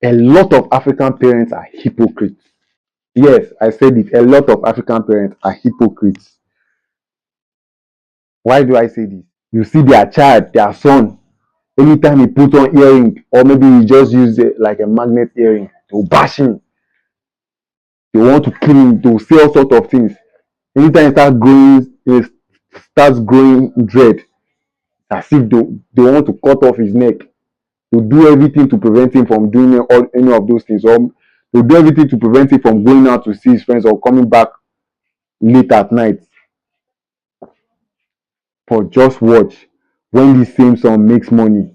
A lot of African parents are hypocrites. Yes, I said it. A lot of African parents are hypocrites. Why do I say this? You see their child, their son, anytime he put on earring, or maybe he just use it like a magnet earring, to bash him. They want to kill him, to say all sorts of things. Anytime he starts growing dread, as if they want to cut off his neck, to do everything to prevent him from doing any of those things, or to do everything to prevent him from going out to see his friends or coming back late at night. But just watch when this same son makes money.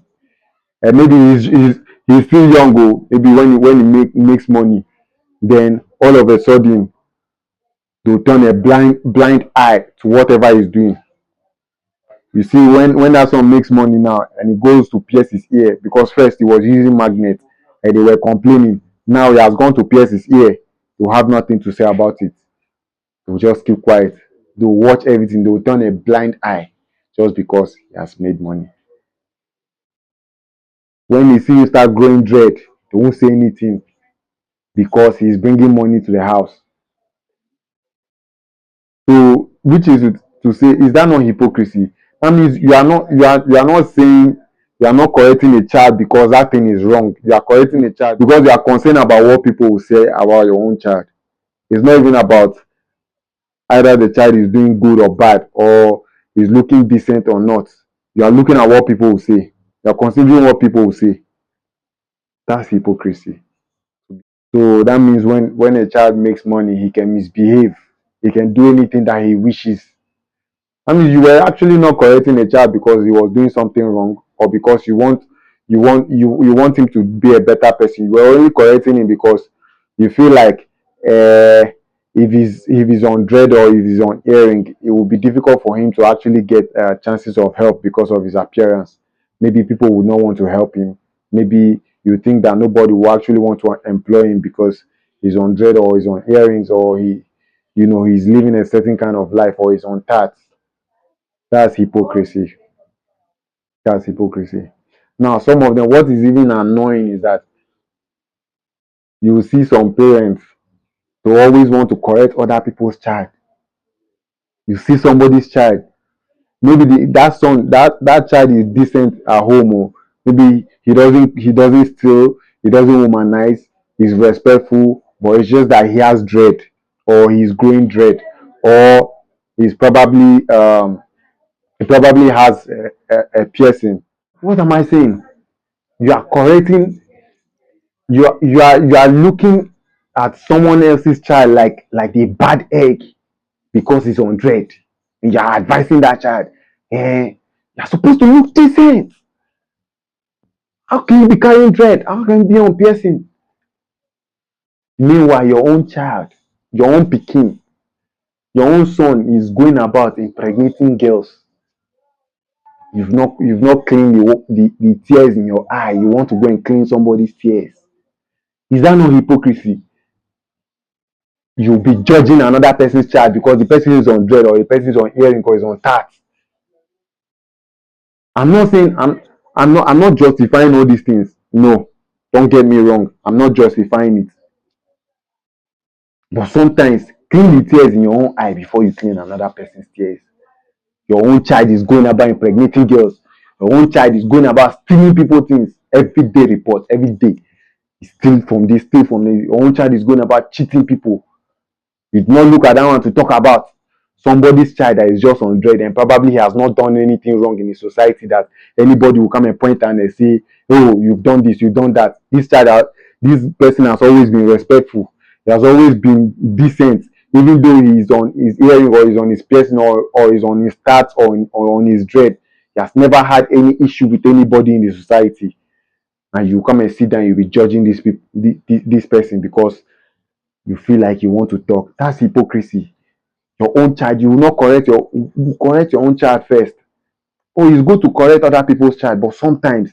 And maybe he's still young, oh, maybe when he makes money, then all of a sudden they'll turn a blind eye to whatever he's doing. You see, when that son makes money now and he goes to pierce his ear, because first he was using magnet and they were complaining. Now he has gone to pierce his ear. They'll have nothing to say about it. They'll just keep quiet. They'll watch everything. They'll turn a blind eye just because he has made money. When they see you start growing dread, they won't say anything because he's bringing money to the house. So, which is to say, is that not hypocrisy? That means you are not saying, you are not correcting a child because that thing is wrong. You are correcting a child because you are concerned about what people will say about your own child. It's not even about either the child is doing good or bad, or is looking decent or not. You are looking at what people will say. You are considering what people will say. That's hypocrisy. So that means when a child makes money, he can misbehave. He can do anything that he wishes. I mean, you were actually not correcting a child because he was doing something wrong, or because you want him to be a better person. You were only correcting him because you feel like, if he's on dread or if he's on earring, it will be difficult for him to actually get chances of help because of his appearance. Maybe people would not want to help him. Maybe you think that nobody will actually want to employ him because he's on dread or he's on earrings, or he's living a certain kind of life, or he's on tats. That's hypocrisy. That's hypocrisy. Now, some of them, what is even annoying is that you will see some parents to always want to correct other people's child. You see somebody's child, maybe that son, that child is decent at home, or maybe he doesn't steal, he doesn't womanize, he's respectful, but it's just that he has dread, or he's growing dread, or he's probably he probably has a piercing. What am I saying? You are correcting, you are looking at someone else's child like a bad egg because he's on dread, and you are advising that child, you're supposed to look decent. How can you be carrying dread? How can you be on piercing? Meanwhile, your own child, your own pikin, your own son is going about impregnating girls. You've not cleaned the tears in your eye. You want to go and clean somebody's tears. Is that not hypocrisy? You'll be judging another person's child because the person is on dread, or the person is on earring, or is on tat. I'm not saying I'm not justifying all these things. No, don't get me wrong. I'm not justifying it. But sometimes clean the tears in your own eye before you clean another person's tears. Your own child is going about impregnating girls. Your own child is going about stealing people's things. Every day reports, every day. Steal from this, steal from this. Your own child is going about cheating people. You do not look at that one to talk about somebody's child that is just on dread, and probably he has not done anything wrong in the society that anybody will come and point and they say, oh, you've done this, you've done that. This person has always been respectful. He has always been decent, even though he is on his earring, or he's on his piercing, or he's on his tats, or on his dread. He has never had any issue with anybody in the society. And you come and sit down, you'll be judging this person because you feel like you want to talk. That's hypocrisy. Your own child, you will not correct your own child first. Oh, it's good to correct other people's child, but sometimes,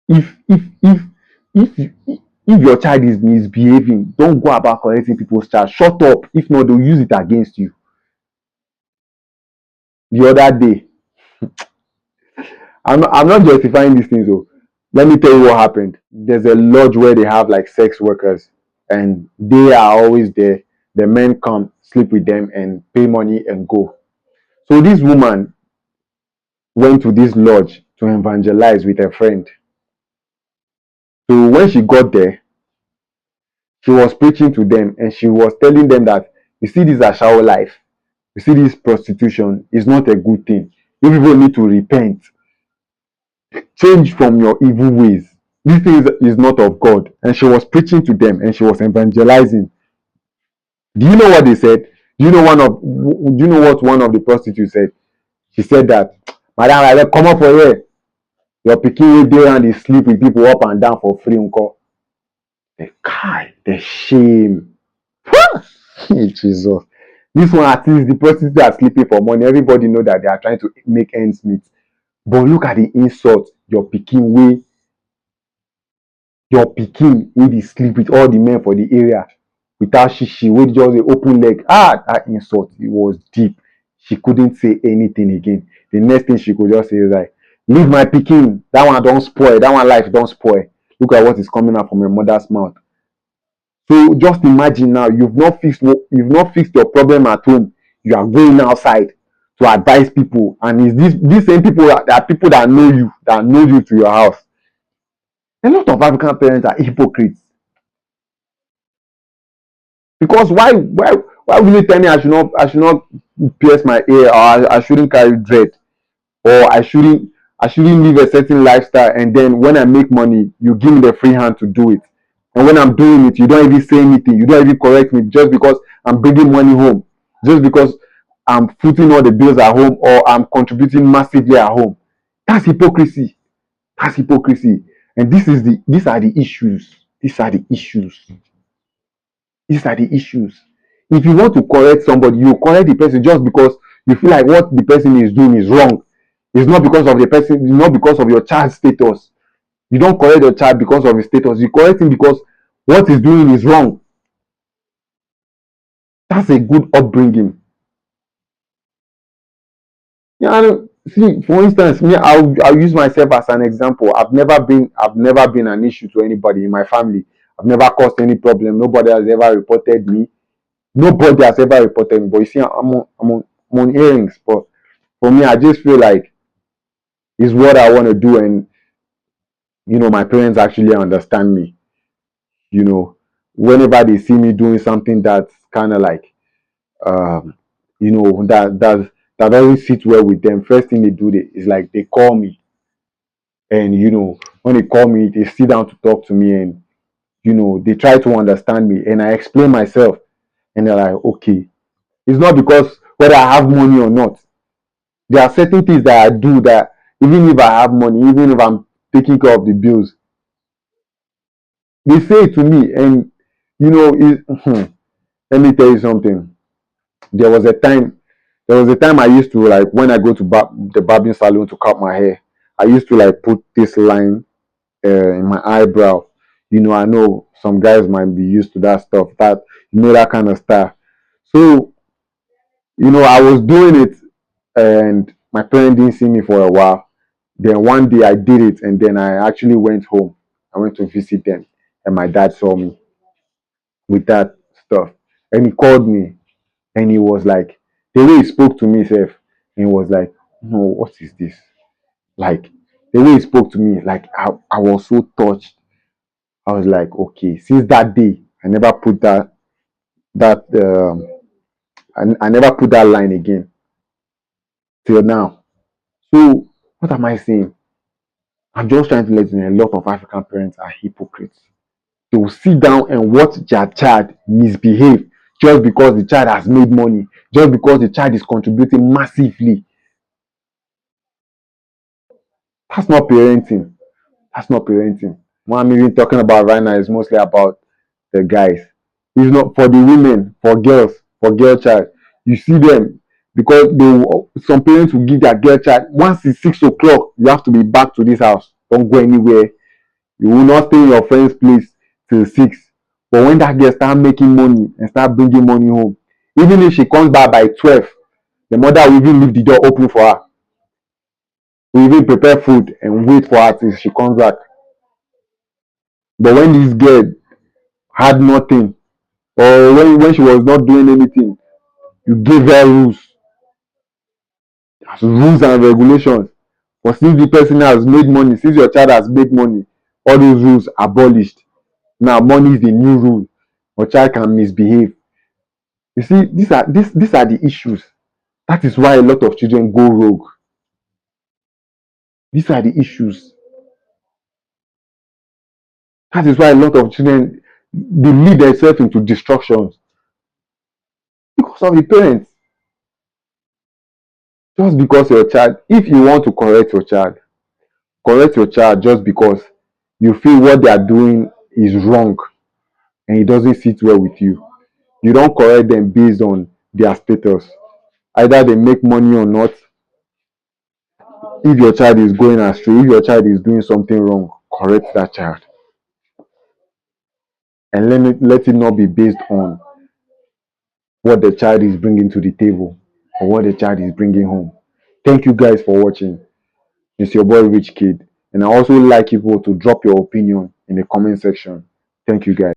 if if if if if your child is misbehaving, don't go about correcting people's child. Shut up. If not, they'll use it against you. The other day, I'm not justifying these things though. Let me tell you what happened. There's a lodge where they have like sex workers, and they are always there. The men come, sleep with them, and pay money and go. So this woman went to this lodge to evangelize with a friend. So when she got there, she was preaching to them and she was telling them that, you see, this ashawo life, you see, this prostitution is not a good thing. You people need to repent, change from your evil ways. This thing is not of God. And she was preaching to them and she was evangelizing. Do you know what they said? Do you know what one of the prostitutes said? She said that, Madam, I come up for here. Your pikin wey dey around dey sleep with people up and down for free nko. The shame. Jesus. This one, at least the prostitutes are sleeping for money. Everybody know that they are trying to make ends meet. But look at the insult. Your pikin wey dey sleep with all the men for the area without shishi, wey just dey open leg. That insult, it was deep. She couldn't say anything again. The next thing she could just say is like, leave my pikin. That one don spoil. That one life don spoil. Look at what is coming out from your mother's mouth. So just imagine now, you've not fixed your problem at home. You are going outside to advise people, and is these same people that are people that know you to your house. A lot of African parents are hypocrites. Because why will you tell me I should not pierce my ear, or I shouldn't carry dread, or I shouldn't live a certain lifestyle, and then when I make money, you give me the free hand to do it. And when I'm doing it, you don't even say anything, you don't even correct me, just because I'm bringing money home, just because I'm footing all the bills at home, or I'm contributing massively at home. That's hypocrisy. That's hypocrisy. And these are the issues. These are the issues. These are the issues. If you want to correct somebody, you correct the person just because you feel like what the person is doing is wrong. It's not because of the person, it's not because of your child's status. You don't correct your child because of his status. You correct him because what he's doing is wrong. That's a good upbringing. Yeah, see, for instance, me, I'll use myself as an example. I've never been an issue to anybody in my family. I've never caused any problem. Nobody has ever reported me. Nobody has ever reported me. But you see, I'm on hearings. But for me, I just feel like it's what I want to do, and my parents actually understand me. You know, whenever they see me doing something that's kind of like, um, that doesn't sit well with them, first thing they do is like they call me, and when they call me, they sit down to talk to me, and they try to understand me, and I explain myself, and they're like, okay, it's not because whether I have money or not. There are certain things that I do that even if I have money, even if I'm taking care of the bills, they say it to me, and let me tell you something. There was a time, I used to, like, when I go to the barbing salon to cut my hair, I used to like put this line in my eyebrow. I know some guys might be used to that stuff, that kind of stuff. So I was doing it, and my parents didn't see me for a while. Then one day I did it, and then I actually went home. I went to visit them, and my dad saw me with that stuff, and he called me, and he was like, the way he spoke to me, self, and he was like, no, what is this? Like, the way he spoke to me, like, I was so touched. I was like, okay, since that day, I never put that I never put that line again till now. So what am I saying? I'm just trying to let you know a lot of African parents are hypocrites. They will sit down and watch their child misbehave just because the child has made money, just because the child is contributing massively. That's not parenting. That's not parenting. What I'm even talking about right now is mostly about the guys. It's not for the women, for girls, for girl child. You see them because some parents will give their girl child, once it's 6 o'clock, you have to be back to this house. Don't go anywhere. You will not stay in your friend's place till 6. But when that girl start making money and start bringing money home, even if she comes back by 12, the mother will even leave the door open for her. Will even prepare food and wait for her till she comes back. But when this girl had nothing, or when she was not doing anything, you gave her rules and regulations. But since the person has made money, since your child has made money, all those rules abolished. Now money is the new rule. Your child can misbehave. You see, these are the issues. That is why a lot of children go rogue. These are the issues. That is why a lot of children, they lead themselves into destruction because of the parents. Just because your child, if you want to correct your child just because you feel what they are doing is wrong and it doesn't sit well with you. You don't correct them based on their status. Either they make money or not. If your child is going astray, if your child is doing something wrong, correct that child. And let it not be based on what the child is bringing to the table or what the child is bringing home. Thank you guys for watching. It's your boy Rich Kid. And I also like people to drop your opinion in the comment section. Thank you guys.